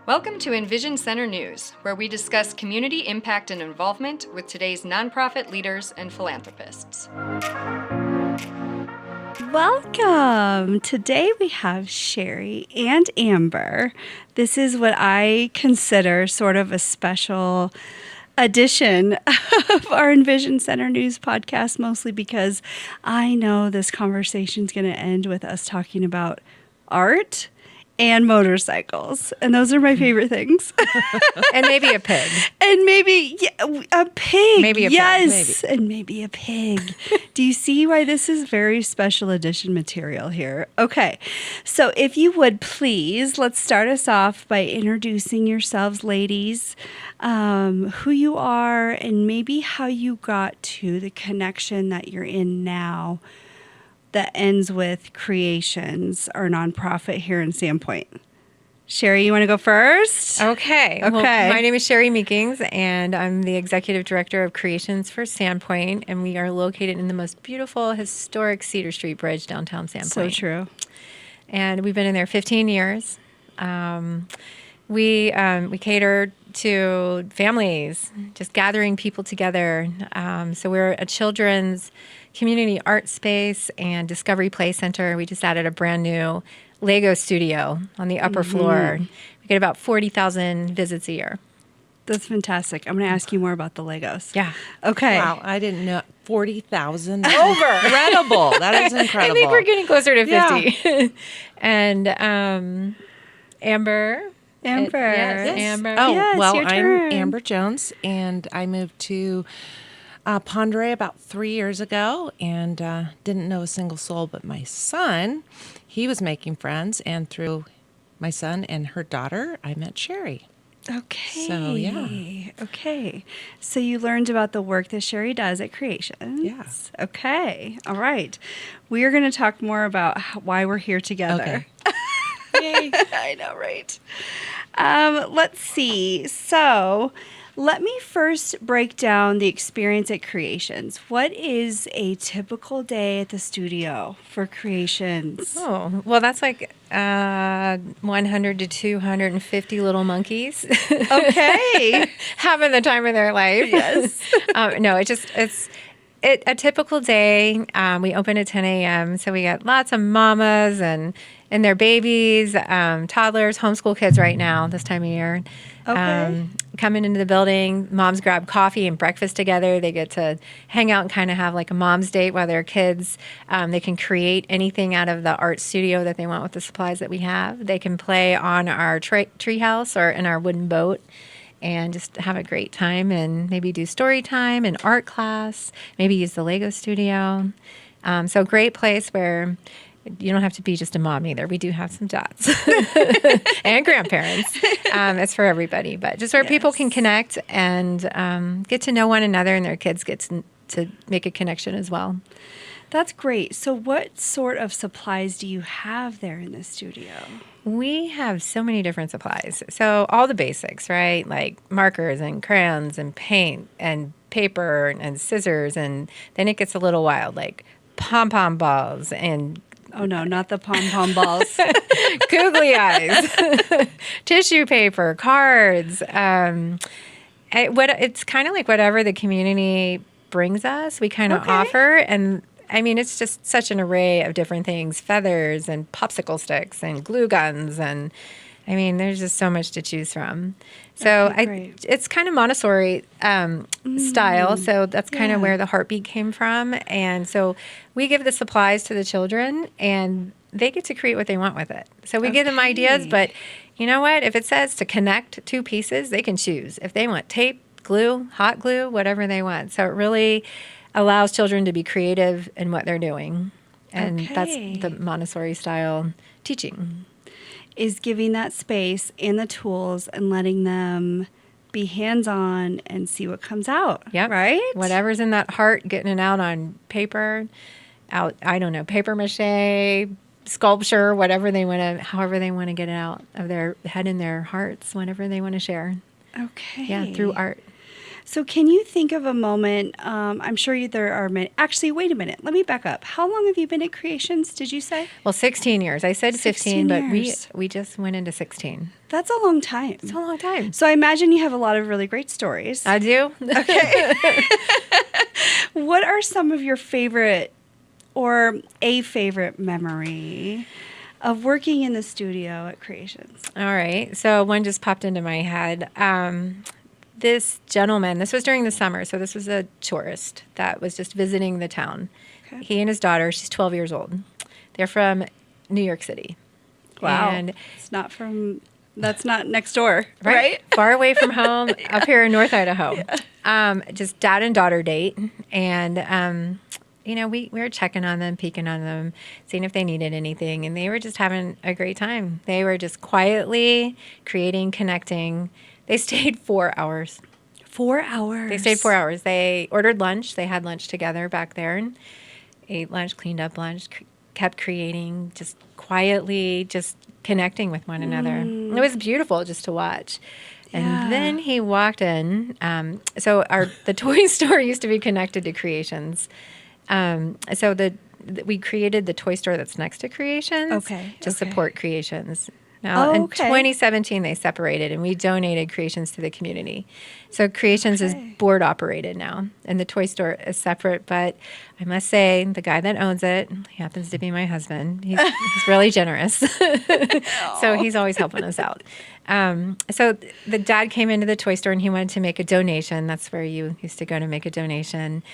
Welcome to EnVision Center News, where we discuss community impact and involvement with today's nonprofit leaders and philanthropists. Welcome! Today we have Sherry and Amber. This is what I consider sort of a special edition of our EnVision Center News podcast, mostly because I know this conversation is going to end with us talking about art and motorcycles. And those are my favorite things. And maybe a pig. And maybe a pig. Maybe a pig. Yes. Maybe. And maybe a pig. Do you see why this is very special edition material here? Okay. So if you would please, let's start us off by introducing yourselves, ladies, who you are and maybe how you got to the connection that you're in now that ends with Creations, our nonprofit here in Sandpoint. Sherry, you want to go first? Okay. Well, my name is Sherry Meekings, and I'm the Executive Director of Creations for Sandpoint, and we are located in the most beautiful, historic Cedar Street Bridge, downtown Sandpoint. So true. And we've been in there 15 years. We cater to families, just gathering people together. So we're a children's community art space and discovery play center. We just added a brand new Lego studio on the upper floor. We get about 40,000 visits a year. That's fantastic. I'm going to ask you more about the Legos. Yeah. Okay. Wow, I didn't know. 40,000. Incredible. That is incredible. I think we're getting closer to 50. Yeah. And Amber. Yes. Amber. Oh, yes, well, your I'm turn. Amber Jones, and I moved to Ponderay about 3 years ago, and didn't know a single soul but my son. He was making friends, and through my son and her daughter, I met Sherry. Okay. So, yeah. Okay. So you learned about the work that Sherry does at Creations. Yes. Okay. All right. We are going to talk more about why we're here together. Okay. Yay. I know, right? Let's see. So let me first break down the experience at Creations. What is a typical day at the studio for Creations? Oh, well, that's like 100 to 250 little monkeys. Okay. Having the time of their life. Yes. No, it's a typical day. We open at 10 a.m., so we got lots of mamas and their babies, toddlers, homeschool kids right now this time of year. Okay. Coming into the building, moms grab coffee and breakfast together. They get to hang out and kind of have like a mom's date while their kids. They can create anything out of the art studio that they want with the supplies that we have. They can play on our tree house or in our wooden boat and just have a great time and maybe do story time and art class, maybe use the Lego studio. So great place where you don't have to be just a mom either. We do have some dads and grandparents. It's for everybody, but just where people can connect and get to know one another, and their kids get to make a connection as well. That's great. So what sort of supplies do you have there in the studio? We have so many different supplies. So all the basics, right? Like markers and crayons and paint and paper and scissors. And then it gets a little wild, like pom-pom balls and oh, no, not the pom-pom balls. googly eyes, tissue paper, cards. It's kind of like whatever the community brings us, we kind of offer. And I mean, it's just such an array of different things, feathers and popsicle sticks and glue guns. And I mean, there's just so much to choose from. So it's kind of Montessori style. So that's kind of where the heartbeat came from. And so we give the supplies to the children, and they get to create what they want with it. So we give them ideas, but you know what? If it says to connect two pieces, they can choose. If they want tape, glue, hot glue, whatever they want. So it really allows children to be creative in what they're doing. And that's the Montessori style teaching. Is giving that space and the tools and letting them be hands-on and see what comes out. Yep. Right? Whatever's in that heart, getting it out on paper, paper mache, sculpture, however they want to get it out of their head and their hearts, whenever they want to share. Okay. Yeah, through art. So can you think of a moment, I'm sure there are many, actually, wait a minute, let me back up. How long have you been at Creations, did you say? Well, 16 years. I said 15, 16 but years. we just went into 16. That's a long time. It's a long time. So I imagine you have a lot of really great stories. I do. Okay. What are some of your favorite or a favorite memory of working in the studio at Creations? All right. So one just popped into my head. This gentleman, this was during the summer, so this was a tourist that was just visiting the town. Okay. He and his daughter, she's 12 years old. They're from New York City. Wow. And That's not next door, right? Far away from home, up here in North Idaho. Yeah. Just dad and daughter date. And, we were checking on them, peeking on them, seeing if they needed anything. And they were just having a great time. They were just quietly creating, connecting. They stayed 4 hours. 4 hours. They stayed 4 hours. They ordered lunch. They had lunch together back there and ate lunch, cleaned up lunch, kept creating, just quietly, just connecting with one another. It was beautiful just to watch. And then he walked in. So the toy store used to be connected to Creations. We created the toy store that's next to Creations to support Creations. Now, in 2017, they separated, and we donated Creations to the community. So Creations is board operated now, and the toy store is separate. But I must say, the guy that owns it, he happens to be my husband. He's really generous. So he's always helping us out. So the dad came into the toy store, and he wanted to make a donation. That's where you used to go to make a donation.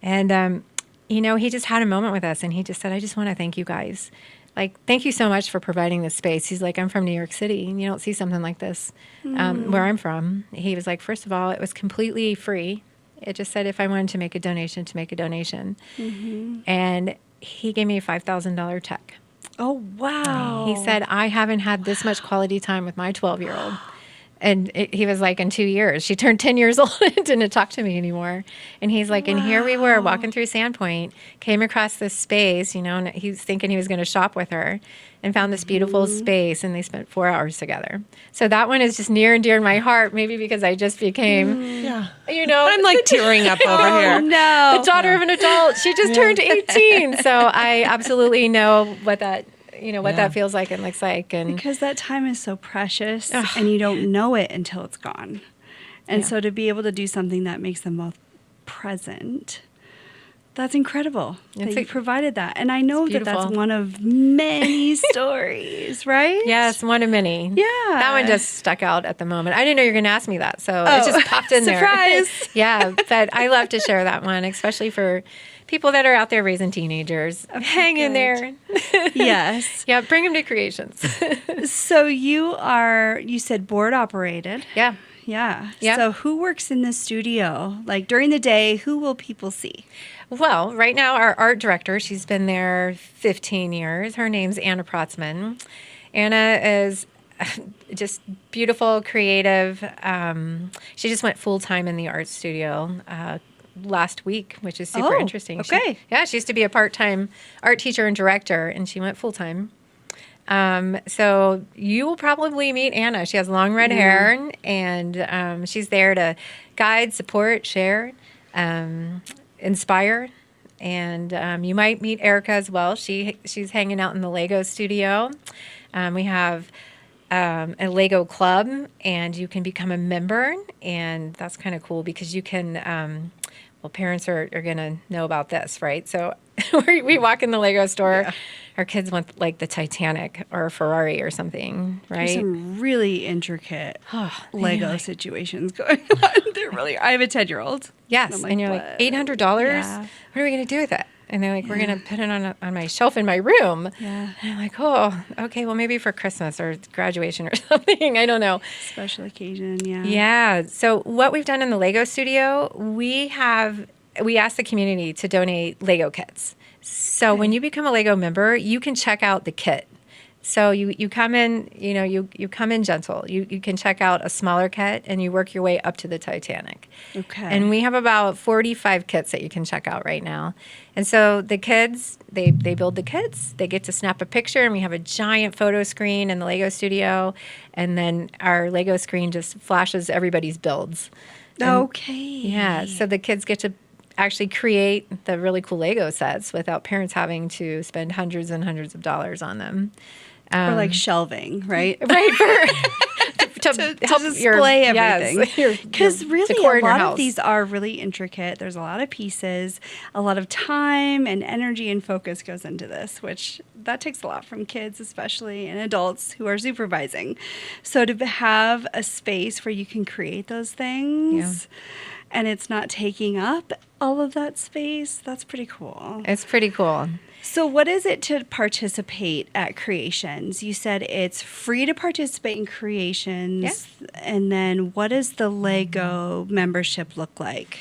And, he just had a moment with us, and he just said, I just want to thank you guys. Like, thank you so much for providing this space. He's like, I'm from New York City, and you don't see something like this where I'm from. He was like, first of all, it was completely free. It just said if I wanted to make a donation, to make a donation. Mm-hmm. And he gave me a $5,000 check. Oh, wow. He said, I haven't had this much quality time with my 12-year-old. And he was like, in 2 years, she turned 10 years old and didn't talk to me anymore. And he's like, and here we were walking through Sandpoint, came across this space, and he's thinking he was going to shop with her and found this beautiful space. And they spent 4 hours together. So that one is just near and dear in my heart, maybe because I just became, I'm like tearing up over here. No. The daughter of an adult. She just turned 18. So I absolutely know what that that feels like and looks like. And because that time is so precious and you don't know it until it's gone. And so to be able to do something that makes them both present, that's incredible that you provided that. And I know that that's one of many stories, right? Yes, one of many. Yeah. That one just stuck out at the moment. I didn't know you were going to ask me that, so it just popped in there. Surprise! Yeah, but I love to share that one, especially for people that are out there raising teenagers. Hang in there. Yes. Yeah, bring them to Creations. So you said board operated. Yeah. Yeah. Yeah. So who works in the studio? Like during the day, who will people see? Well, right now our art director, she's been there 15 years. Her name's Anna Protzman. Anna is just beautiful, creative. She just went full-time in the art studio last week, which is super interesting. Okay. She used to be a part-time art teacher and director, and she went full-time. So you will probably meet Anna. She has long red hair, and she's there to guide, support, share, inspire. And you might meet Erica as well. She's hanging out in the Lego studio. We have a Lego club, and you can become a member, and that's kind of cool because you can parents are going to know about this, right? So we walk in the Lego store, our kids want like the Titanic or a Ferrari or something, right? There's some really intricate Lego situations going on. They're really, I have a 10-year-old. Yes, and you're like, $800? Yeah. What are we going to do with it? And they're like, we're going to put it on my shelf in my room. Yeah. And I'm like, oh, okay, well, maybe for Christmas or graduation or something. I don't know. Special occasion, yeah. Yeah. So what we've done in the Lego studio, we asked the community to donate Lego kits. So when you become a Lego member, you can check out the kit. So you come in, you come in gentle. You can check out a smaller kit and you work your way up to the Titanic. Okay. And we have about 45 kits that you can check out right now. And so the kids, they build the kits. They get to snap a picture, and we have a giant photo screen in the Lego studio. And then our Lego screen just flashes everybody's builds. Okay. Yeah, so the kids get to actually create the really cool Lego sets without parents having to spend hundreds and hundreds of dollars on them. Or like shelving, right? Right, to help display everything. Yes, Because really, decor a in your lot of house. these are really intricate. There's a lot of pieces, a lot of time and energy and focus goes into this, which that takes a lot from kids, especially, and adults who are supervising. So to have a space where you can create those things and it's not taking up all of that space, that's pretty cool. It's pretty cool. So what is it to participate at Creations? You said it's free to participate in Creations. Yes. And then what does the Lego membership look like?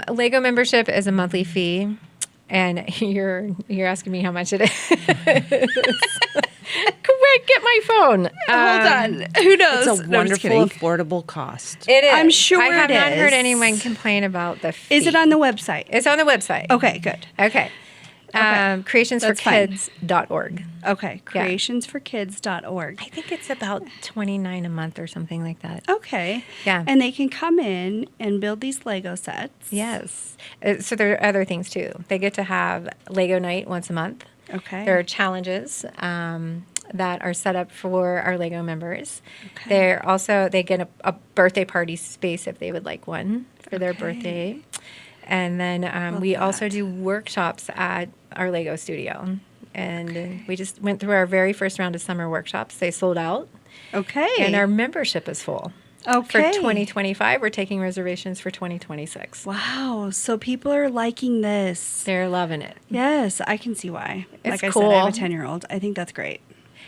Lego membership is a monthly fee, and you're asking me how much it is. Quick, get my phone. Hold on. Who knows? It's a No, I'm just wonderful, kidding. affordable cost. It is. I'm sure I have it not heard is. anyone complain about the fee. Is it on the website? It's on the website. Okay, good. Okay. Okay. Creationsforkids.org. Okay, creationsforkids.org. I think it's about $29 a month or something like that. Okay. Yeah. And they can come in and build these Lego sets. Yes. So there are other things too. They get to have Lego night once a month. Okay. There are challenges that are set up for our Lego members. Okay. They get a birthday party space if they would like one for their Okay. birthday. And then we also do workshops at our Lego studio. And we just went through our very first round of summer workshops. They sold out. Okay. And our membership is full. Okay. For 2025, we're taking reservations for 2026. Wow. So people are liking this. They're loving it. Yes, I can see why. It's Like I said, I have a cool. 10-year-old. I think that's great.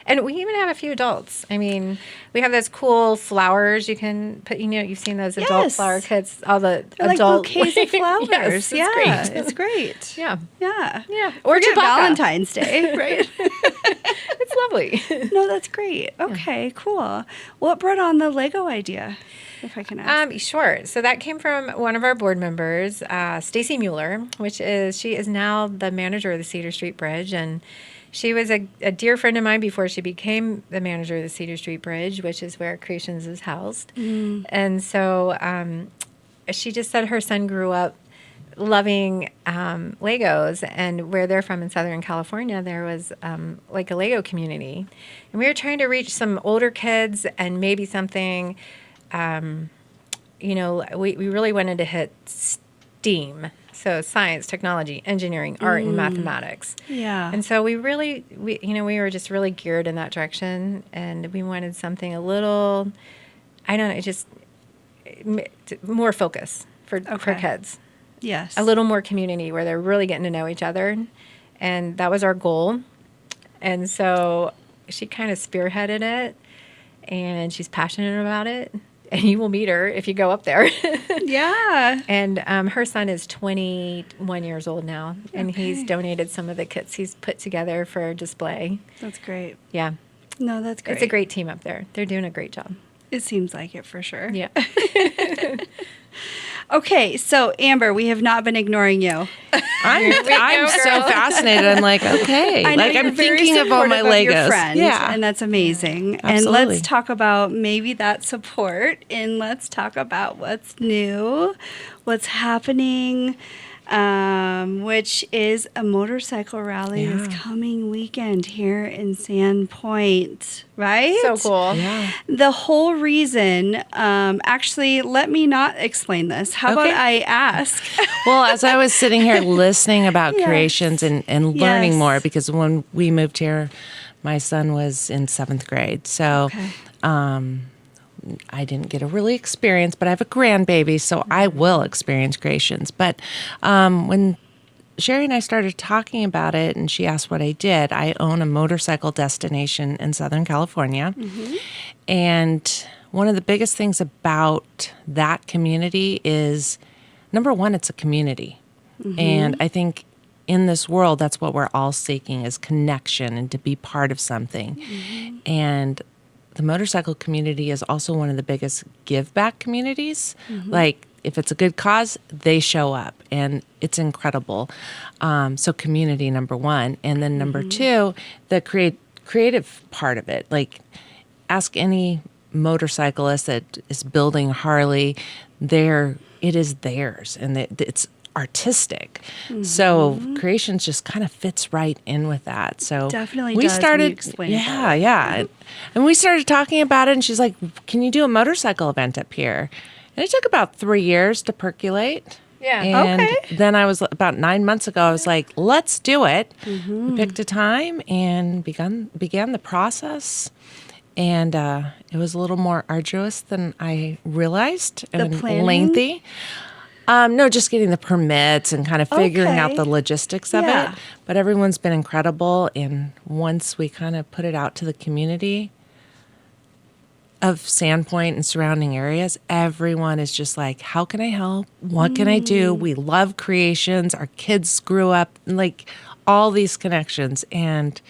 And we even have a few adults. I mean, we have those cool flowers you can put, you've seen those adult Yes. flower kits, all the They're adult like bouquets of flowers. Yes, yeah, it's great. it's great. Yeah. Yeah. Yeah. Or Forget Chewbacca. Valentine's Day, right? It's lovely. No, that's great. Okay, cool. What brought on the Lego idea, if I can ask? Sure. So that came from one of our board members, Stacy Mueller, she is now the manager of the Cedar Street Bridge. And she was a dear friend of mine before she became the manager of the Cedar Street Bridge, which is where Creations is housed. And so she just said her son grew up loving Legos, and where they're from in Southern California, there was like a Lego community. And we were trying to reach some older kids and maybe something, we really wanted to hit STEAM. So science, technology, engineering, art, and mathematics. Yeah. And so we were just really geared in that direction, and we wanted something a little, I don't know, just more focus for kids. Yes. A little more community where they're really getting to know each other. And that was our goal. And so she kind of spearheaded it, and she's passionate about it. And you will meet her if you go up there. Yeah. And her son is 21 years old now, and he's donated some of the kits he's put together for display. That's great. Yeah. No, that's great. It's a great team up there. They're doing a great job. It seems like it for sure. Yeah. Okay, so Amber, we have not been ignoring you. I'm so fascinated. I'm like, okay, I know like you're I'm very thinking of all my supportive of your Legos. friend, Yeah, and that's amazing. And Absolutely. let's talk about maybe that support, and let's talk about what's new, what's happening, which is a motorcycle rally this coming weekend here in Sandpoint, right? So cool. Yeah. The whole reason, actually, let me not explain this. How about Okay. I ask? Well, as I was sitting here listening about Yes. creations and learning Yes. more, because when we moved here, my son was in 7th grade. So I didn't get a really experience, but I have a grandbaby, so I will experience creations. But when Sherry and I started talking about it, and she asked what I did, I own a motorcycle destination in Southern California. And one of the biggest things about that community is, number one, it's a community. And I think in this world, that's what we're all seeking, is connection and to be part of something. And the motorcycle community is also one of the biggest give back communities. Like, if it's a good cause, they show up, and it's incredible. So community, number one. And then number two, the creative part of it. Like, ask any motorcyclist that is building Harley, it is theirs, and it's artistic. So creations just kind of fits right in with that. So Definitely we does when you started, explain it that way. yeah. And we started talking about it, and she's like, "Can you do a motorcycle event up here?" And it took about 3 years to percolate. Yeah. And Okay. then I was about 9 months ago, I was like, let's do it. We picked a time and began the process. And it was a little more arduous than I realized and planning? lengthy. No, just getting the permits and kind of figuring out Okay. the logistics of Yeah. it. But everyone's been incredible. And once we kind of put it out to the community of Sandpoint and surrounding areas, everyone is just like, how can I help? What can I do? We love creations. Our kids grew up, like all these connections. And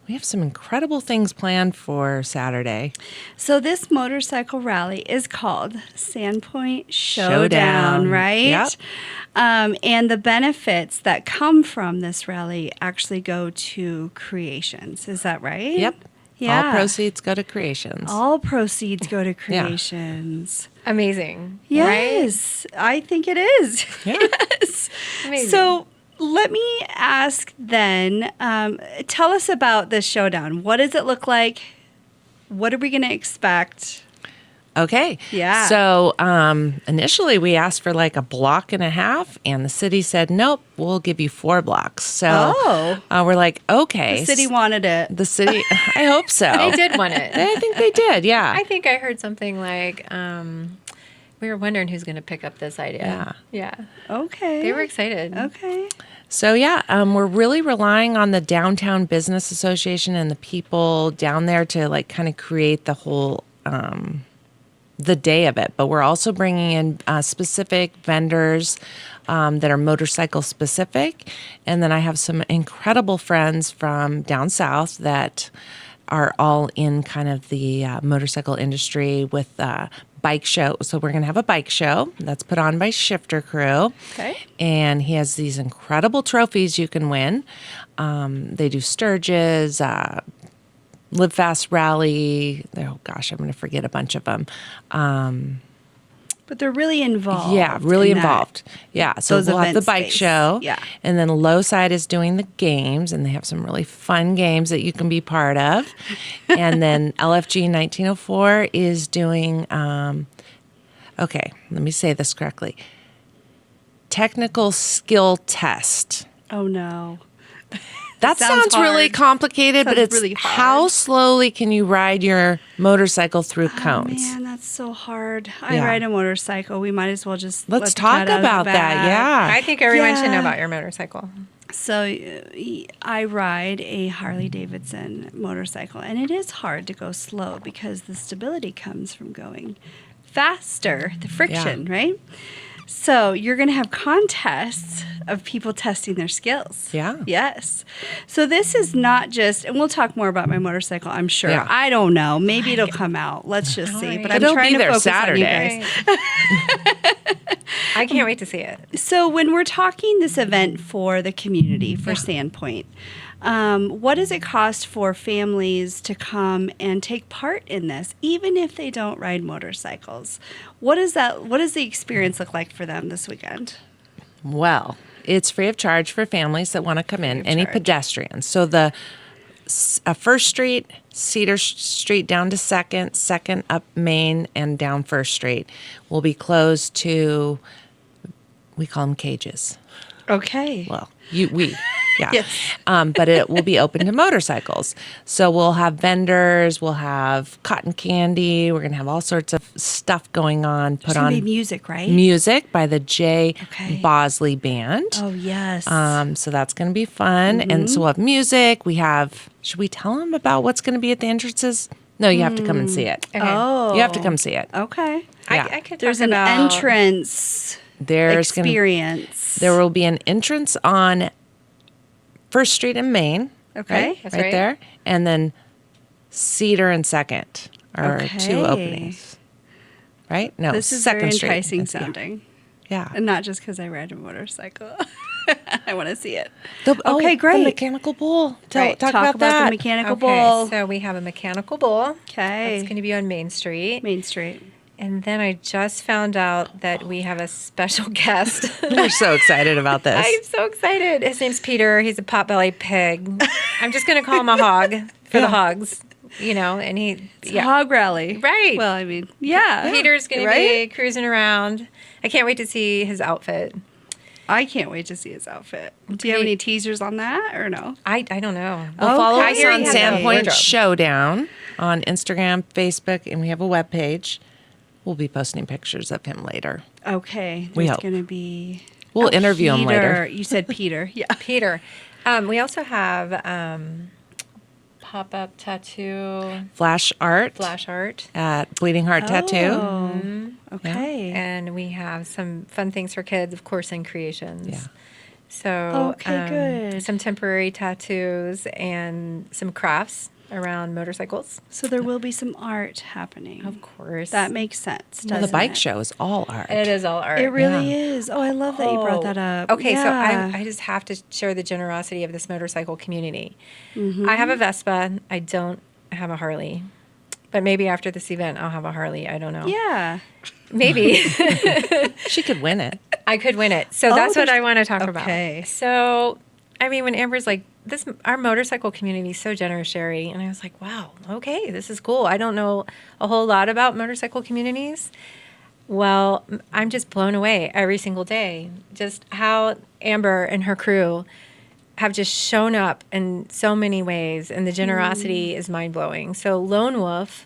we have some incredible things planned for Saturday. So this motorcycle rally is called Sandpoint Showdown, Showdown. right? Yep. And the benefits that come from this rally actually go to creations. Is that right? Yep. Yeah. All proceeds go to creations. All proceeds go to creations. Amazing. Right? Yes, I think it is. Yeah. Yes. Amazing. So let me ask then, tell us about this showdown. What does it look like? What are we going to expect? Okay. Yeah. So initially we asked for like a block and a half, and the city said, nope, we'll give you 4 blocks. So we're like, okay. The city wanted it. The city, I hope so. They did want it. I think they did, yeah. I think I heard something like, we were wondering who's going to pick up this idea. Yeah. Okay. They were excited. Okay. So yeah, we're really relying on the Downtown Business Association and the people down there to like kind of create the whole the day of it. But we're also bringing in specific vendors that are motorcycle specific, and then I have some incredible friends from down south that are all in kind of the motorcycle industry with bike show. So we're going to have a bike show that's put on by Shifter Crew. Okay. And he has these incredible trophies you can win. They do Sturges, Live Fast Rally. Oh gosh, I'm going to forget a bunch of them. But they're really involved. Yeah, really in that. involved. Yeah, so those we'll have the event bike space. show. Yeah. And then Low Side is doing the games, and they have some really fun games that you can be part of. And then LFG 1904 is doing, okay, let me say this correctly. Technical skill test. Oh, no. That sounds sounds really hard. complicated, but Sounds it's really hard. how slowly can you ride your motorcycle through cones? Man, that's so hard. I Yeah. ride a motorcycle. We might as well just Let's let the talk cat out of the about that. bag. Yeah. I think everyone should know Yeah. about your motorcycle. So I ride a Harley Davidson motorcycle, and it is hard to go slow because the stability comes from going faster, the friction, right? So you're going to have contests of people testing their skills. Yeah. Yes. So this is not just, and we'll talk more about my motorcycle, I'm sure. Yeah. I don't know. Maybe it'll come out. Let's just see. right. But But I'm it'll trying be to there focus Saturday. on you guys. I can't wait to see it. So when we're talking this event for the community, for Sandpoint, what does it cost for families to come and take part in this, even if they don't ride motorcycles? What does the experience look like for them this weekend? Well, it's free of charge for families that want to come in, of any charge. pedestrians. So the First Street, Cedar Street down to Second up Main, and down First Street will be closed to, we call them cages. Okay. Well, we. Yeah. Yes. But it will be open to motorcycles. So we'll have vendors, we'll have cotton candy, we're going to have all sorts of stuff going on. There's gonna be music, right? Music by the J. Okay. Bosley Band. Oh, yes. So that's going to be fun. And so we'll have music. We have, should we tell them about what's going to be at the entrances? No, you have to come and see it. Okay. Oh. You have to come see it. Okay. Yeah. I could There's talk an about entrance There's going to experience. there will be an entrance on First Street and Main. Okay. Right, That's right right. there. And then Cedar and Second are Okay. 2 openings. Right? No, This is Second very Street. enticing It's- sounding. Yeah. And not just because I ride a motorcycle. I want to see it. Okay, great. The mechanical bull. Right, Talk, talk about that. the mechanical Okay, bull. so we have a mechanical bull. Okay. It's going to be on Main Street. Main Street. And then I just found out that we have a special guest. We're so excited about this. I'm so excited. His name's Peter. He's a potbelly pig. I'm just going to call him a hog for the hogs, and It's a hog rally. Right. Well, I mean, yeah. Peter's going to be cruising around. I can't wait to see his outfit. I can't wait to see his outfit. Do you have any teasers on that or no? I don't know. Well, follow Okay. us hear on he has a Sandpoint wardrobe. Showdown on Instagram, Facebook, and we have a webpage. We'll be posting pictures of him later. Okay. We There's hope. going to be... We'll interview him later. Peter. You said Peter. Yeah. Peter. We also have pop-up tattoo, Flash art art. at Bleeding Heart Tattoo. Oh, okay. And we have some fun things for kids, of course, and creations. Yeah. So, Okay, good. some temporary tattoos and some crafts around motorcycles. So there will be some art happening. Of course. That makes sense, Well, doesn't the bike it? show is all art. It is all art. It really Yeah. is. Oh, I love that you brought that up. Okay, Yeah. so I just have to share the generosity of this motorcycle community. Mm-hmm. I have a Vespa. I don't have a Harley. But maybe after this event, I'll have a Harley. I don't know. Yeah. Maybe. She could win it. I could win it. So that's what there's- I want to talk okay. about. So, I mean, when Amber's like, our motorcycle community is so generous, Sherry. And I was like, wow, okay, this is cool. I don't know a whole lot about motorcycle communities. Well, I'm just blown away every single day. Just how Amber and her crew have just shown up in so many ways. And the generosity is mind blowing. So, Lone Wolf,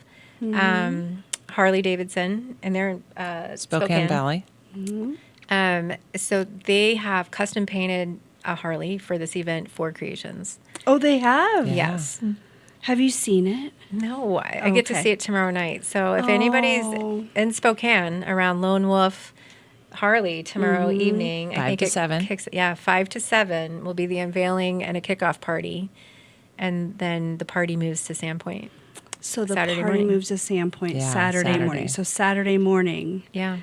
Harley Davidson, and they're in Spokane Valley. So they have custom painted a Harley for this event for Creations. Oh, they have? Yes. Have you seen it? No, I get to Okay. see it tomorrow night. So if anybody's Oh. in Spokane around Lone Wolf Harley tomorrow evening, 5 to 7. 5 to 7 will be the unveiling and a kickoff party. And then the party moves to Sandpoint. So the Saturday party morning. moves to Sandpoint Yeah, Saturday morning. Saturday. So Saturday morning Yeah.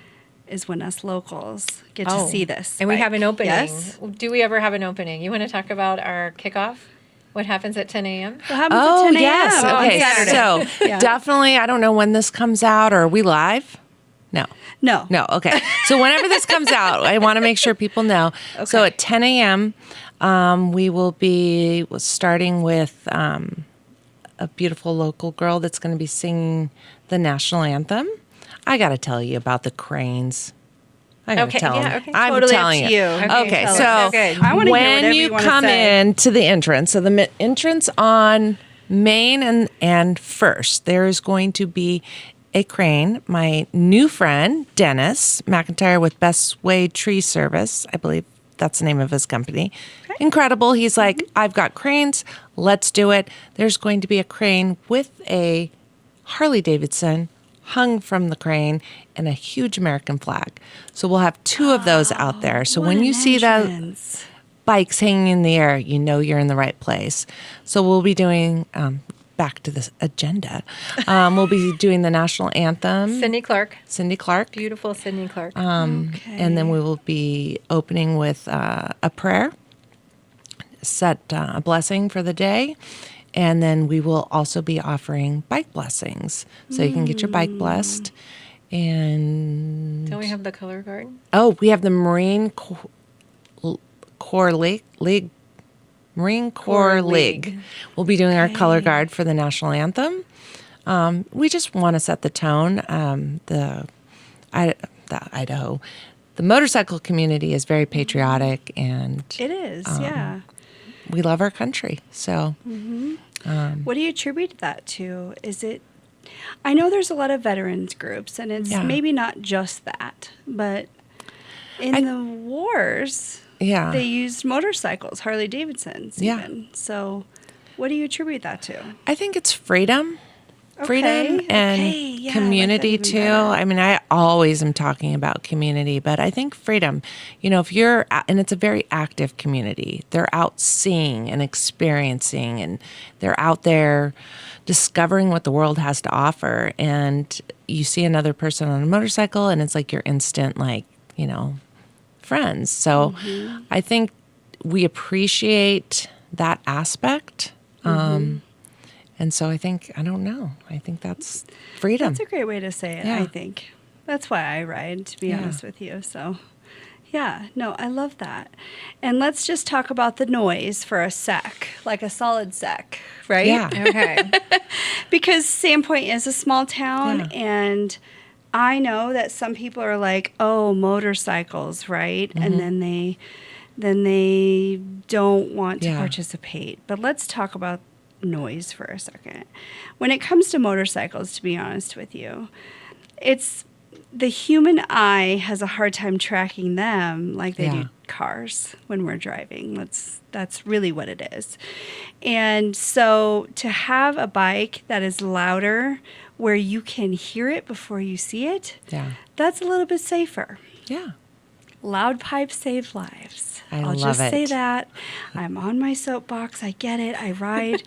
is when us locals get to see this. And we have bike. an opening. Yes? Do we ever have an opening? You want to talk about our kickoff? What happens at 10 a.m.? What happens Oh, at 10 a.m. yes. on Okay. Saturday? So definitely, I don't know when this comes out. Or are we live? No. No. No. Okay. So whenever this comes out, I want to make sure people know. So at 10 a.m., we will be starting with a beautiful local girl that's going to be singing the national anthem. I got to tell you about the cranes. I got to Okay, tell yeah, them. okay. I'm Totally up telling to you. you. Okay, tell so us. Okay. I wanna hear when whatever you you wanna come say. into the entrance, so the entrance on Main and First, there is going to be a crane. My new friend, Dennis McIntyre with Best Way Tree Service, I believe that's the name of his company. Incredible. He's like, I've got cranes. Let's do it. There's going to be a crane with a Harley Davidson hung from the crane and a huge American flag. So we'll have two of those out there. So What when an you see those entrance. bikes hanging in the air, you know you're in the right place. So we'll be doing, back to this agenda, we'll be doing the national anthem. Cindy Clark. Cindy Clark. Beautiful Cindy Clark. Okay. And then we will be opening with a prayer, set a blessing for the day. And then we will also be offering bike blessings. So you can get your bike blessed. And Don't we have the color guard? we have the Marine Corps League. Marine Corps League. We'll be doing our color guard for the national anthem. We just want to set the tone. The Idaho, the motorcycle community is very patriotic, and It is, yeah. we love our country. So What do you attribute that to? Is it, I know there's a lot of veterans groups, and it's Yeah. maybe not just that, but in the wars, yeah, they used motorcycles, Harley Davidsons Yeah. even. So what do you attribute that to? I think it's freedom. Freedom Okay, and okay, yeah, I like that community even too. better. I mean, I always am talking about community, but I think freedom, if you're, and it's a very active community, they're out seeing and experiencing, and they're out there discovering what the world has to offer. And you see another person on a motorcycle, and it's like your instant, friends. So I think we appreciate that aspect. And so I think that's freedom. That's a great way to say it, Yeah. I think. That's why I ride, to be honest with you. So, yeah, no, I love that. And let's just talk about the noise for a sec, like a solid sec, right? Yeah. Okay. Because Sandpoint is a small town, Yeah. and I know that some people are like, oh, motorcycles, right? And then they don't want to Yeah. participate. But let's talk about noise for a second. When it comes to motorcycles, to be honest with you, it's the human eye has a hard time tracking them like they Yeah. do cars when we're driving. That's really what it is. And so to have a bike that is louder where you can hear it before you see it, Yeah. that's a little bit safer. Yeah. Loud pipes save lives. I'll just love say it. that. I'm on my soapbox. I get it. I ride.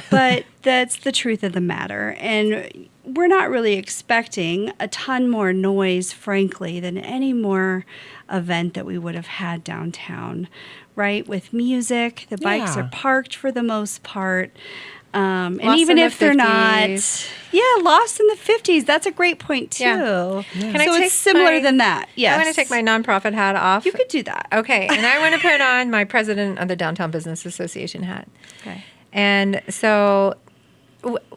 But that's the truth of the matter. And we're not really expecting a ton more noise, frankly, than any more event that we would have had downtown, right? With music, the bikes Yeah. are parked for the most part. And Lost even in the if they're not, 50s. lost in the 50s. That's a great point, too. Yeah. Can I So take it's similar my- than that. Yes. I want to take my nonprofit hat off. You could do that. Okay, and I want to put on my president of the Downtown Business Association hat. Okay. And so,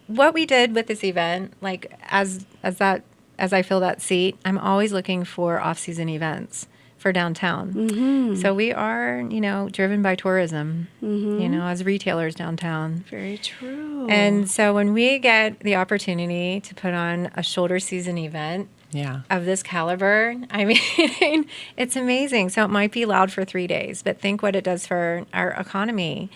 what we did with this event, like as I fill that seat, I'm always looking for off-season events for downtown. Mm-hmm. So we are, driven by tourism, as retailers downtown. Very true. And so when we get the opportunity to put on a shoulder season event Yeah. of this caliber, I mean, it's amazing. So it might be loud for 3 days, but think what it does for our economy.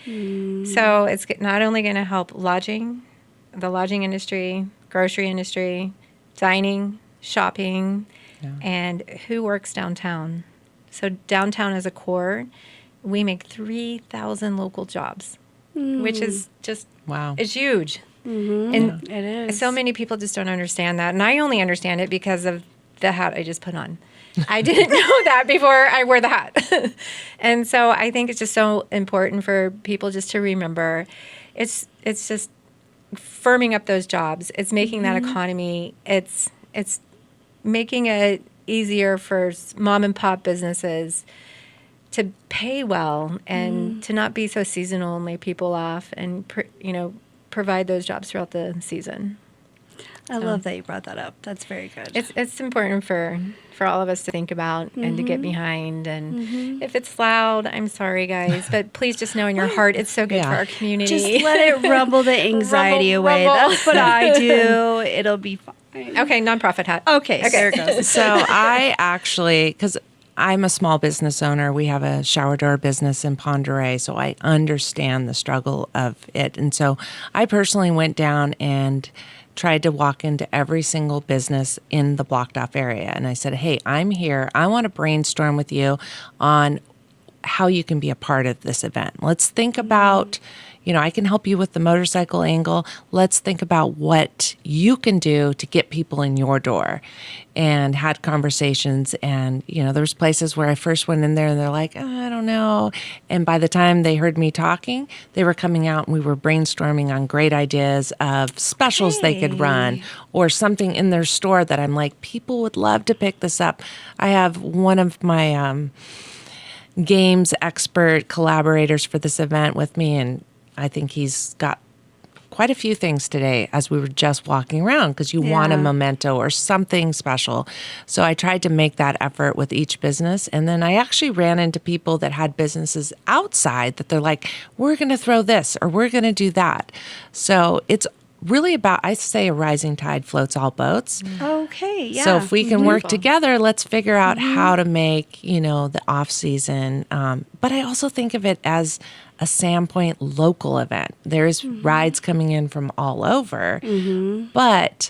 So it's not only going to help the lodging industry, grocery industry, dining, shopping, and who works downtown. So downtown as a core, we make 3,000 local jobs, which is just, Wow. it's huge. Mm-hmm. And It is. so many people just don't understand that. And I only understand it because of the hat I just put on. I didn't know that before I wore the hat. And so I think it's just so important for people just to remember it's just firming up those jobs. It's making that economy, it's making it easier for mom and pop businesses to pay well and to not be so seasonal and lay people off and provide those jobs throughout the season. I love that you brought that up. That's very good. It's important for all of us to think about and to get behind. And if it's loud, I'm sorry, guys, but please just know in your heart it's so good Yeah. for our community. Just let it rumble the anxiety away. rumble. That's what I do. It'll be fine. Okay, nonprofit hat. Okay, there it goes. So I actually, because I'm a small business owner, we have a shower door business in Ponderay, so I understand the struggle of it. And so I personally went down and tried to walk into every single business in the blocked off area. And I said, hey, I'm here. I want to brainstorm with you on how you can be a part of this event. Let's think about, I can help you with the motorcycle angle. Let's think about what you can do to get people in your door. And had conversations. And, there's places where I first went in there and they're like, I don't know. And by the time they heard me talking, they were coming out and we were brainstorming on great ideas of specials they could run or something in their store that I'm like, people would love to pick this up. I have one of my games expert collaborators for this event with me, and I think he's got quite a few things today as we were just walking around because you want a memento or something special. So I tried to make that effort with each business. And then I actually ran into people that had businesses outside that they're like, we're going to throw this or we're going to do that. So it's really about, I say a rising tide floats all boats. Okay, yeah. So if we can work together, let's figure out how to make, the off season. But I also think of it as a Sandpoint local event. There's rides coming in from all over, but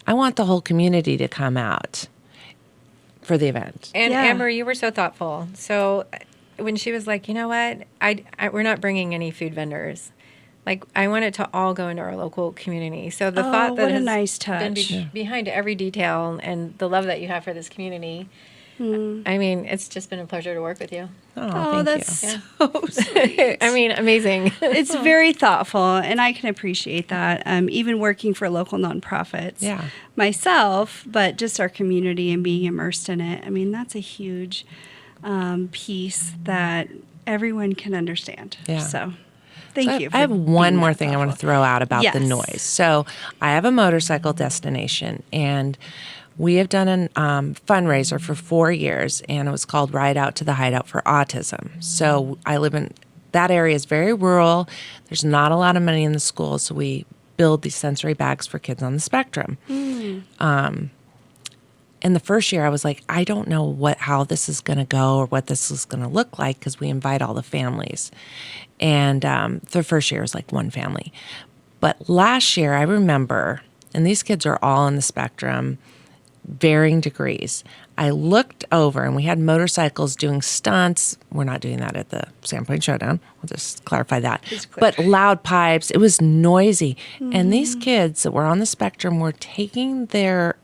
I want the whole community to come out for the event. And Yeah. Amber, you were so thoughtful. So when she was like, you know what, we're not bringing any food vendors. Like, I want it to all go into our local community. So the thought that what a has nice been touch. behind every detail and the love that you have for this community I mean, it's just been a pleasure to work with you. Oh, Thank that's you. so sweet. I mean, amazing. It's very thoughtful, and I can appreciate that. Even working for local nonprofits Yeah. myself, but just our community and being immersed in it. I mean, that's a huge piece that everyone can understand. Yeah. So thank you. I have one more thing I want to thoughtful. throw out about the Yes. noise. So I have a motorcycle destination, and we have done a fundraiser for 4 years, and it was called Ride Out to the Hideout for Autism. So I live in that area is very rural. There's not a lot of money in the schools, so we build these sensory bags for kids on the spectrum. And the first year I was like, I don't know how this is going to go or what this is going to look like, because we invite all the families. And the first year was like one family. But last year I remember, and these kids are all on the spectrum, varying degrees. I looked over and we had motorcycles doing stunts. We're not doing that at the Sandpoint Showdown. We'll just clarify that. But loud pipes. It was noisy. And these kids that were on the spectrum were taking their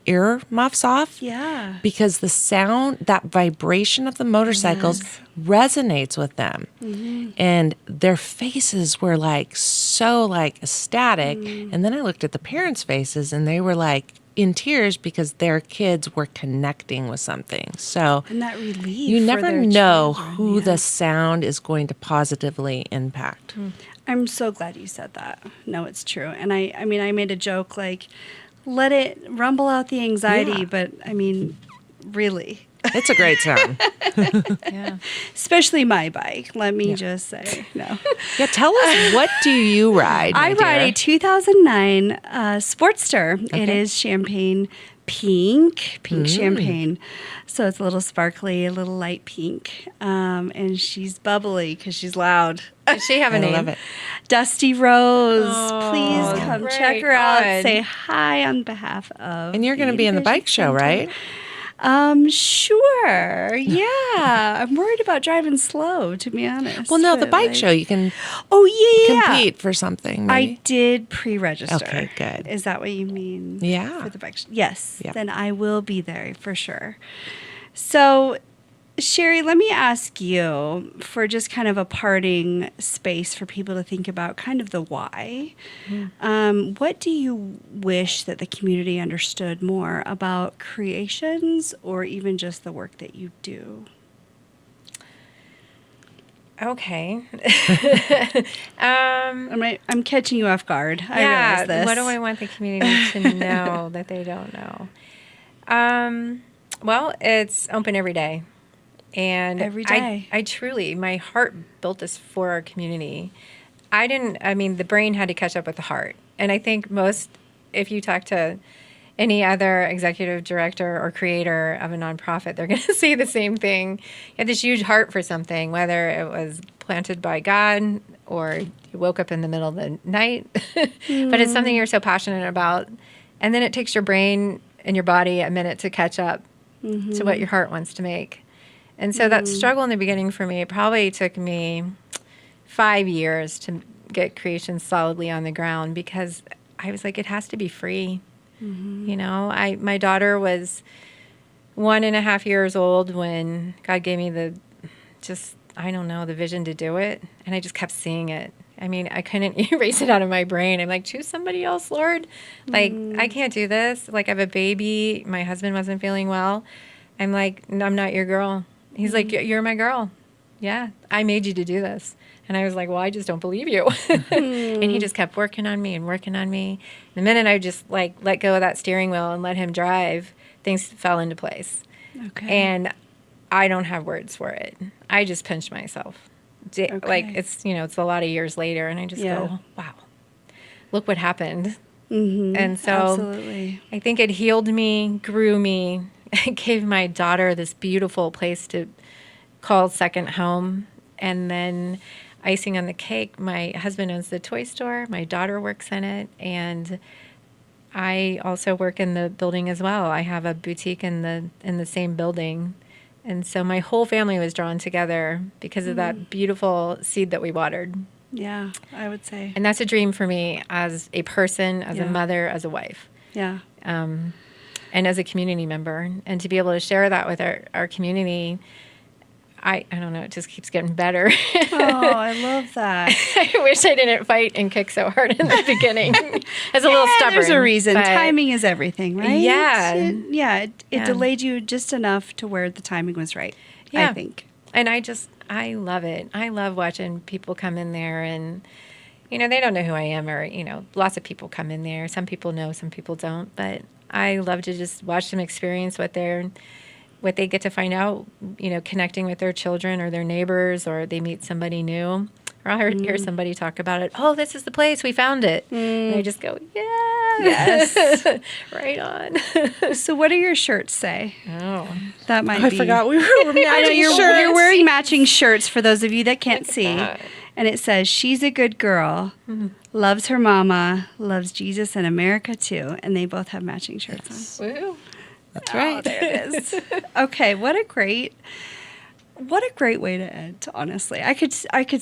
ear muffs off. Yeah. Because the sound, that vibration of the motorcycles resonates with them. And their faces were like so like ecstatic. And then I looked at the parents' faces and they were like in tears because their kids were connecting with something. So And that relief. you for never their know children, who yeah. the sound is going to positively impact. I'm so glad you said that. No, it's true. And I mean, I made a joke like, let it rumble out the anxiety, Yeah. but I mean, really, It's a great sound. Yeah. especially my bike. Let me just say, no. Yeah, tell us, what do you ride? I my ride dear? a 2009 Sportster. It Okay. is champagne pink champagne. So it's a little sparkly, a little light pink. And she's bubbly because she's loud. Does she have a I name? love it. Dusty Rose, please come great. check her out. Good. Say hi on behalf of. And you're going to be in the EnVision bike show, Center. right? Sure. Yeah. I'm worried about driving slow, to be honest. Well, no, the but, bike like- show, you can Oh, yeah. compete for something. I Maybe. did pre-register. Okay, good. Is that what you mean? Yeah. For the bike yes. Yeah. Then I will be there for sure. So, Sherry, let me ask you for just kind of a parting space for people to think about kind of the why. What do you wish that the community understood more about creations or even just the work that you do? Okay. I'm catching you off guard. I realize this. What do I want the community to know that they don't know? Well, it's open every day. And Every day. I truly, my heart built this for our community. The brain had to catch up with the heart. And I think if you talk to any other executive director or creator of a nonprofit, they're going to say the same thing. You had this huge heart for something, whether it was planted by God or you woke up in the middle of the night. But it's something you're so passionate about. And then it takes your brain and your body a minute to catch up to what your heart wants to make. And so that struggle in the beginning for me, it probably took me 5 years to get creation solidly on the ground, because I was like, it has to be free. You know, my daughter was 1.5 years old when God gave me the vision to do it. And I just kept seeing it. I mean, I couldn't erase it out of my brain. I'm like, choose somebody else, Lord. Like, I can't do this. Like, I have a baby. My husband wasn't feeling well. I'm like, I'm not your girl. He's like, you're my girl. Yeah, I made you to do this. And I was like, well, I just don't believe you. And he just kept working on me and working on me. The minute I just like let go of that steering wheel and let him drive, things fell into place. Okay. And I don't have words for it. I just pinched myself. Like it's a lot of years later, and I just go, wow, look what happened. And so Absolutely. I think it healed me, grew me. It gave my daughter this beautiful place to call second home. And then icing on the cake, my husband owns the toy store. My daughter works in it. And I also work in the building as well. I have a boutique in the same building. And so my whole family was drawn together because of that beautiful seed that we watered. Yeah, I would say. And that's a dream for me as a person, as a mother, as a wife. Yeah. and as a community member, and to be able to share that with our community, I don't know, it just keeps getting better. Oh, I love that. I wish I didn't fight and kick so hard in the beginning. It's a little stubborn. There's a reason. but- Timing is everything, right? Yeah. It Yeah. delayed you just enough to where the timing was right, Yeah. I think. And I love it. I love watching people come in there and, they don't know who I am, or, lots of people come in there. Some people know, some people don't. But I love to just watch them experience what they get to find out, connecting with their children or their neighbors, or they meet somebody new. Or I'll hear somebody talk about it. Oh, this is the place. We found it. And I just go, yes. Right on. So what do your shirts say? Oh. That might I be. forgot we were I know matching you're shirts. wearing matching shirts for those of you that can't see. that. And it says, she's a good girl, loves her mama, loves Jesus and America too. And they both have matching shirts on. Woo. That's right. Oh, there it is. Okay, what a great way to end, honestly. I could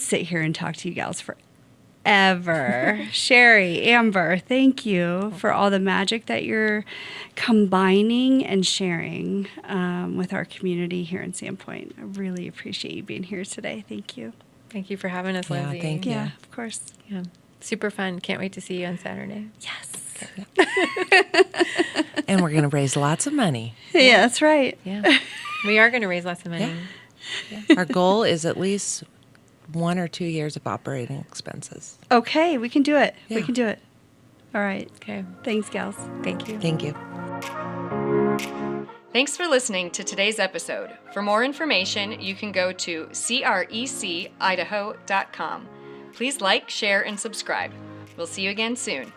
sit here and talk to you gals forever. Sherry, Amber, thank you for all the magic that you're combining and sharing with our community here in Sandpoint. I really appreciate you being here today. Thank you. Thank you for having us, Yeah, Lindsay. thank you. Yeah, of course. Yeah. Super fun. Can't wait to see you on Saturday. Yes. And we're going to raise lots of money. Yeah, that's right. Yeah. We are going to raise lots of money. Our goal is at least 1 or 2 years of operating expenses. Okay, we can do it. We Yeah. can do it. All right. Okay. Thanks, gals. Thank you. Thank you. Thanks for listening to today's episode. For more information, you can go to crecidaho.com. Please like, share, and subscribe. We'll see you again soon.